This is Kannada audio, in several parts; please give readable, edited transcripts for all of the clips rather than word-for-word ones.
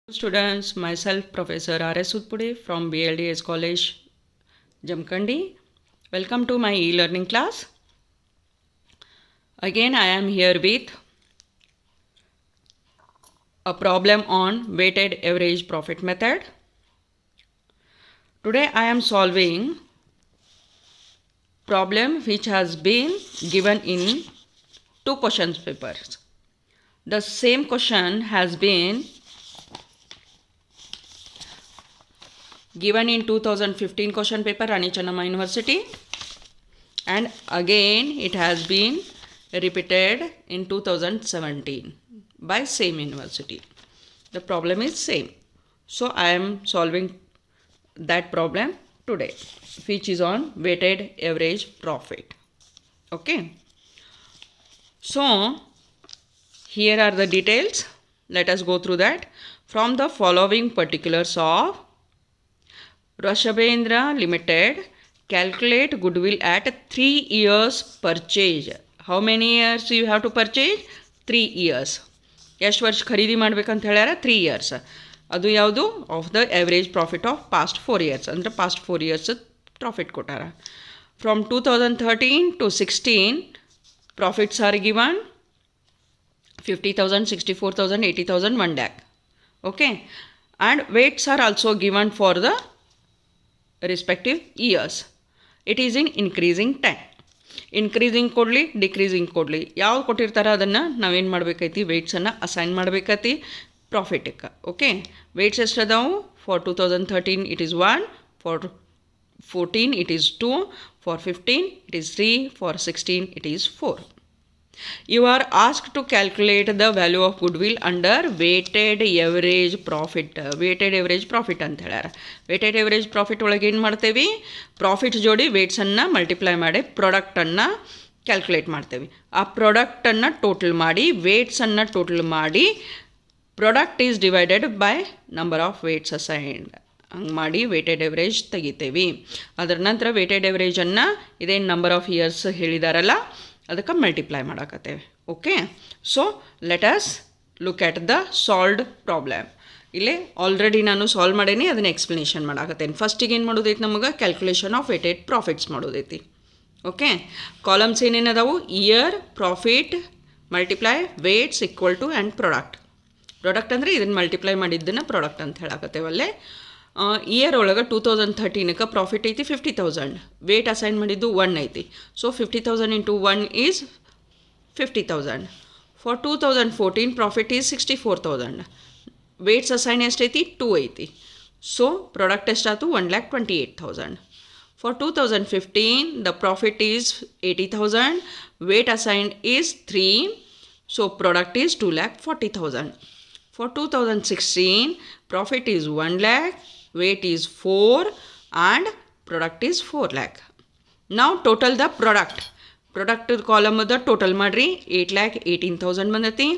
Students, myself Professor R.S. Utpude from BLDS College, Jamkandi. Welcome to my e-learning class. Again, I am here with a problem on weighted average profit method. Today I am solving problem which has been given in two questions papers. The same question has been given in 2015 question paper Rani Chennamma University, and again it has been repeated in 2017 by same university. The problem is same, so I am solving that problem today, which is on weighted average profit. Okay, so here are the details. Let us go through that. From the following particulars of Rashabendra Limited, calculate goodwill at 3 years purchase. How many years you have to purchase? 3 years. ಎಷ್ಟು ವರ್ಷ ಖರೀದಿ ಮಾಡ್ಬೇಕಂತ ಹೇಳ್ಯಾರ? 3 years. ಅದು ಯಾವುದು? Of the average profit of past 4 years. ಅಂದರೆ ಪಾಸ್ಟ್ 4 years ಪ್ರಾಫಿಟ್ ಕೊಟ್ಟಾರ. From 2013 to 16 profits are given 50,000, 64,000, 80,000, 1 lakh. Okay, and weights are also given for the respective years. It is in increasing time. Increasing ಕೊಡಲಿ, ಡಿಕ್ರೀಸಿಂಗ್ ಕೊಡಲಿ, ಯಾವ್ದು ಕೊಟ್ಟಿರ್ತಾರ ಅದನ್ನು ನಾವೇನು ಮಾಡಬೇಕೈತಿ? ವೇಟ್ಸನ್ನು ಅಸೈನ್ ಮಾಡಬೇಕೈತಿ ಪ್ರಾಫಿಟಕ್ಕೆ. ಓಕೆ, ವೇಟ್ಸ್ ಎಷ್ಟು ಅದಾವು? For 2013 it is 1, for 14 it is 2, for 15 it is 3, for 16 it is 4. You are asked to calculate the value of goodwill under weighted average profit. weighted average profit ಅಂತ ಹೇಳ್ಯಾರ. weighted average profit ಒಳಗೆ ಏನು ಮಾಡ್ತೇವೆ? ಪ್ರಾಫಿಟ್ ಜೋಡಿ ವೇಟ್ಸನ್ನು ಮಲ್ಟಿಪ್ಲೈ ಮಾಡಿ ಪ್ರಾಡಕ್ಟನ್ನು ಕ್ಯಾಲ್ಕುಲೇಟ್ ಮಾಡ್ತೇವೆ. ಆ ಪ್ರಾಡಕ್ಟನ್ನು ಟೋಟಲ್ ಮಾಡಿ ವೇಟ್ಸನ್ನು ಟೋಟಲ್ ಮಾಡಿ product is divided by number of weights assigned ಹಂಗೆ ಮಾಡಿ ವೇಟೆಡ್ ಎವರೇಜ್ ತೆಗಿತೇವೆ. ಅದರ ನಂತರ ವೇಟೆಡ್ ಎವರೇಜನ್ನು ಇದೇನು ನಂಬರ್ ಆಫ್ ಇಯರ್ಸ್ ಹೇಳಿದಾರಲ್ಲ ಅದಕ್ಕೆ ಮಲ್ಟಿಪ್ಲೈ ಮಾಡಾಕತ್ತೇವೆ. Okay, so let us look at the solved problem. ಇಲ್ಲೇ ಆಲ್ರೆಡಿ ನಾನು ಸಾಲ್ವ್ ಮಾಡೇನಿ, ಅದನ್ನು ಎಕ್ಸ್ಪ್ಲನೇಷನ್ ಮಾಡಾಕತ್ತೇನೆ. ಫಸ್ಟಿಗೆ ಏನು ಮಾಡೋದೈತಿ? ನಮಗೆ ಕ್ಯಾಲ್ಕುಲೇಷನ್ ಆಫ್ ವೇಟೆಡ್ ಪ್ರಾಫಿಟ್ಸ್ ಮಾಡೋದೈತಿ. ಓಕೆ, ಕಾಲಮ್ಸ್ ಏನೇನದಾವು? Year, profit, multiply, weights equal to and product. Product ಅಂದರೆ ಇದನ್ನು ಮಲ್ಟಿಪ್ಲೈ ಮಾಡಿದ್ದನ್ನು ಪ್ರಾಡಕ್ಟ್ ಅಂತ ಹೇಳಾಕತ್ತೇವಲ್ಲೇ. ಇಯರ್ ಒಳಗೆ 2013ಕ್ಕೆ ಪ್ರಾಫಿಟ್ ಐತಿ 50,000, ವೇಟ್ ಅಸೈನ್ ಮಾಡಿದ್ದು 1 ಐತಿ. So 50,000 into 1 is 50,000. For 2014 profit is 64,000, weights assign ಎಷ್ಟೈತಿ? 2 ಐತಿ. ಸೊ ಪ್ರಾಡಕ್ಟ್ ಎಷ್ಟಾಯ್ತು? 1,28,000. For 2015 the profit is 80,000, weight assign is 3, so product is 2,40,000. For 2016, profit is 1 lakh, weight is 4 and product is 4 lakh. Now total the product. Product column the total madri 8,18,000 ಬಂದೈತಿ.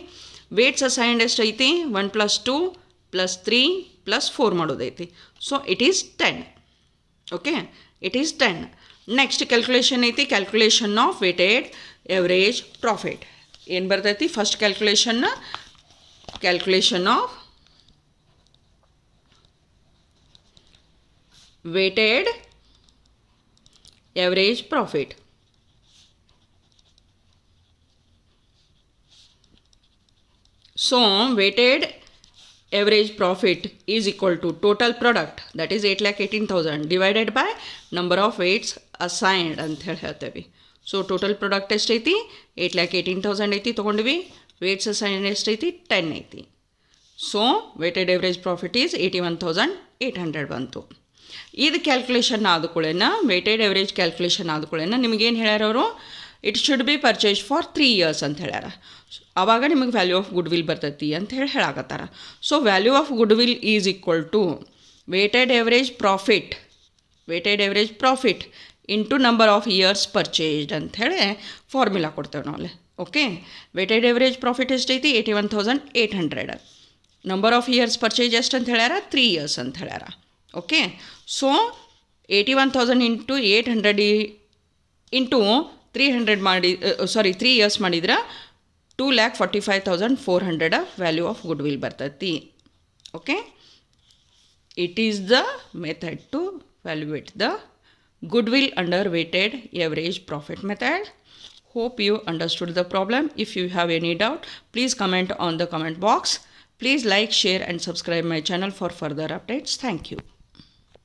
Weights assigned ಎಷ್ಟು ಐತಿ? 1 plus 2 plus 3 plus 4 ಮಾಡೋದೈತಿ. So it is 10. Okay, it is 10. Next calculation ಐತಿ, calculation of weighted average profit. ಏನು ಬರ್ತೈತಿ? First calculation of weighted average profit. So weighted average profit is equal to total product, that is 8,18,000 divided by number of weights assigned ಅಂತ ಹೇಳ್ತೇವೆ. ಸೊ ಟೋಟಲ್ ಪ್ರಾಡಕ್ಟ್ ಎಷ್ಟೈತಿ? 8,18,000 ಐತಿ ತೊಗೊಂಡ್ವಿ. ವೇಟ್ಸ್ ಅಸೈನ್ ಎಷ್ಟೈತಿ? 10 ಐತಿ. So weighted average profit is 81,800 ಬಂತು. ಇದು ಕ್ಯಾಲ್ಕುಲೇಷನ್ ಆದಕೂಳೇನ, ವೇಟೆಡ್ ಎವರೇಜ್ ಕ್ಯಾಲ್ಕುಲೇಷನ್ ಆದಕೂಳೇನ ನಿಮಗೇನು ಹೇಳ್ಯಾರ ಅವರು? It should be purchase for 3 years ಅಂತ ಹೇಳ್ಯಾರ. ಆವಾಗ ನಿಮಗೆ ವ್ಯಾಲ್ಯೂ ಆಫ್ ಗುಡ್ ವಿಲ್ ಬರ್ತೈತಿ ಅಂತ ಹೇಳಾಕತ್ತಾರ. So value of goodwill is equal to weighted average profit into number of years purchased ಅಂಥೇಳಿ ಫಾರ್ಮುಲಾ ಕೊಡ್ತೇವೆ ನಾವು. ಓಕೆ, ವೇಟೆಡ್ ಎವರೇಜ್ ಪ್ರಾಫಿಟ್ ಎಷ್ಟೈತಿ? 81,800. ನಂಬರ್ ಆಫ್ ಇಯರ್ಸ್ ಪರ್ಚೇಸ್ ಎಷ್ಟು ಅಂತ ಹೇಳ್ಯಾರ? 3 years ಅಂತ ಹೇಳ್ಯಾರ. ಓಕೆ, ಸೊ 81,000 ಇಂಟು 800 ಇಂಟು 300 ಮಾಡಿ 3 years ಮಾಡಿದ್ರೆ 2,45,400 ವ್ಯಾಲ್ಯೂ ಆಫ್ ಗುಡ್ ವಿಲ್ ಬರ್ತೈತಿ. Okay. It is the method to evaluate the goodwill under weighted average profit method. Hope you understood the problem. If you have any doubt, please comment on the comment box. Please like, share and subscribe my channel for further updates. Thank you.